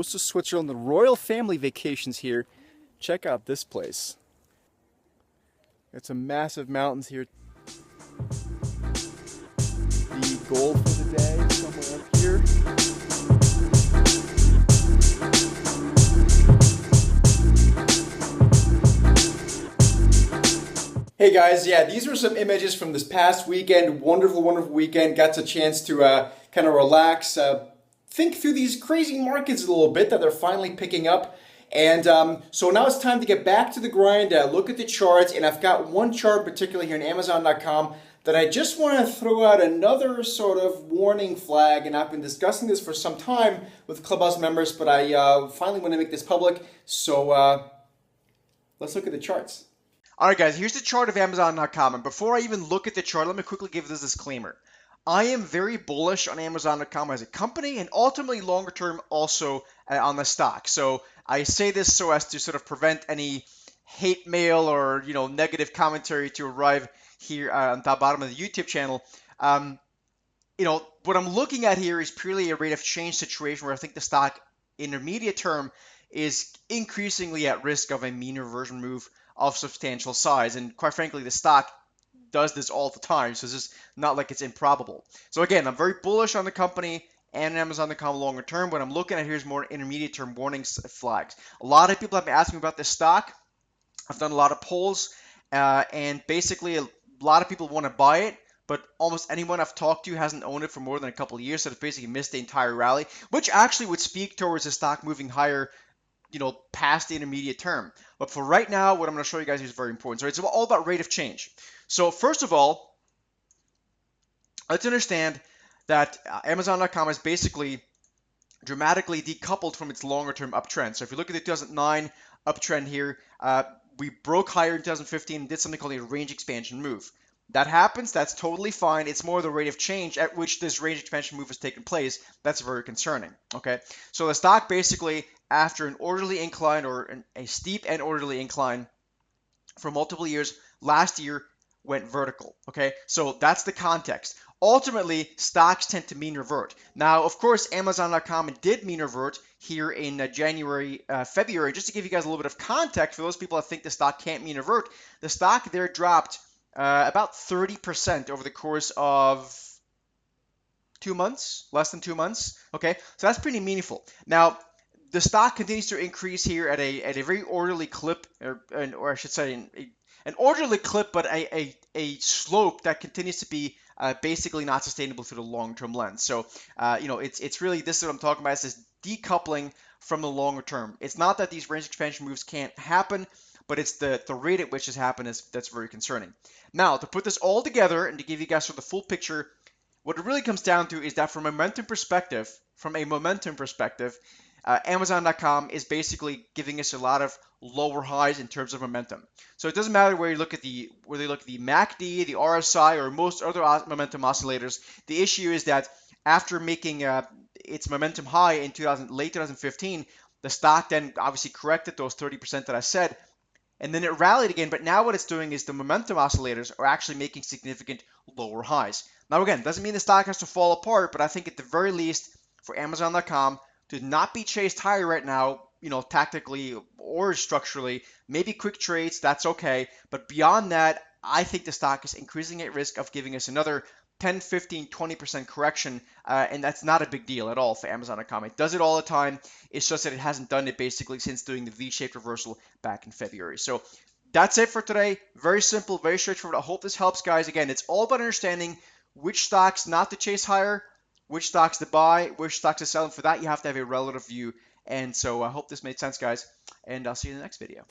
coast of Switzerland. The royal family vacations here. Check out this place. Got some massive mountains here. The goal for the day somewhere up here. Hey guys, yeah, these were some images from this past weekend. Wonderful, wonderful weekend. Got a chance to kind of relax, think through these crazy markets a little bit that they're finally picking up. And so now it's time to get back to the grind, look at the charts, and I've got one chart particularly here on Amazon.com that I just want to throw out another sort of warning flag, and I've been discussing this for some time with Clubhouse members, but I finally want to make this public, so let's look at the charts. Alright guys, here's the chart of Amazon.com, and before I even look at the chart, let me quickly give this disclaimer. I am very bullish on Amazon.com as a company, and ultimately longer term also on the stock. So I say this so as to sort of prevent any hate mail or negative commentary to arrive here on the bottom of the YouTube channel. What I'm looking at here is purely a rate of change situation where I think the stock intermediate term is increasingly at risk of a mean reversion move of substantial size, and quite frankly the stock does this all the time, so it's just not like it's improbable. So again, I'm very bullish on the company and Amazon.com longer term. What I'm looking at here is more intermediate term warning flags. A lot of people have been asking me about this stock. I've done a lot of polls, and basically a lot of people want to buy it, but almost anyone I've talked to hasn't owned it for more than a couple of years, so it's basically missed the entire rally, which actually would speak towards the stock moving higher past the intermediate term. But for right now, what I'm going to show you guys is very important. So it's all about rate of change. So first of all, let's understand that Amazon.com is basically dramatically decoupled from its longer term uptrend. So if you look at the 2009 uptrend here, we broke higher in 2015 and did something called a range expansion move. That happens, that's totally fine. It's more the rate of change at which this range expansion move has taken place that's very concerning. Okay, so the stock basically, after an orderly incline or a steep and orderly incline for multiple years, last year went vertical. Okay, so that's the context. Ultimately, stocks tend to mean revert. Now, of course, Amazon.com did mean revert here in January, February. Just to give you guys a little bit of context for those people that think the stock can't mean revert, the stock there dropped about 30% over the course of 2 months, less than 2 months. Okay, so that's pretty meaningful. Now, the stock continues to increase here at a very orderly clip, or I should say an orderly clip, but a slope that continues to be basically not sustainable through the long-term lens. So, it's really, this is what I'm talking about, is this decoupling from the longer term. It's not that these range expansion moves can't happen, but it's the rate at which this happens that's very concerning. Now, to put this all together and to give you guys sort of the full picture, what it really comes down to is that from a momentum perspective, Amazon.com is basically giving us a lot of lower highs in terms of momentum. So it doesn't matter where you look at the MACD, the RSI, or most other momentum oscillators. The issue is that after making its momentum high in late 2015, the stock then obviously corrected those 30% that I said, and then it rallied again. But now what it's doing is the momentum oscillators are actually making significant lower highs. Now again, doesn't mean the stock has to fall apart, but I think at the very least for Amazon.com to not be chased higher right now, tactically or structurally, maybe quick trades, that's okay. But beyond that, I think the stock is increasing at risk of giving us another 10, 15, 20% correction, and that's not a big deal at all for Amazon.com. It does it all the time. It's just that it hasn't done it basically since doing the V-shaped reversal back in February. So that's it for today. Very simple, very straightforward. I hope this helps, guys. Again, it's all about understanding which stocks not to chase higher, which stocks to buy, which stocks to sell, and for that you have to have a relative view. And so I hope this made sense, guys, and I'll see you in the next video.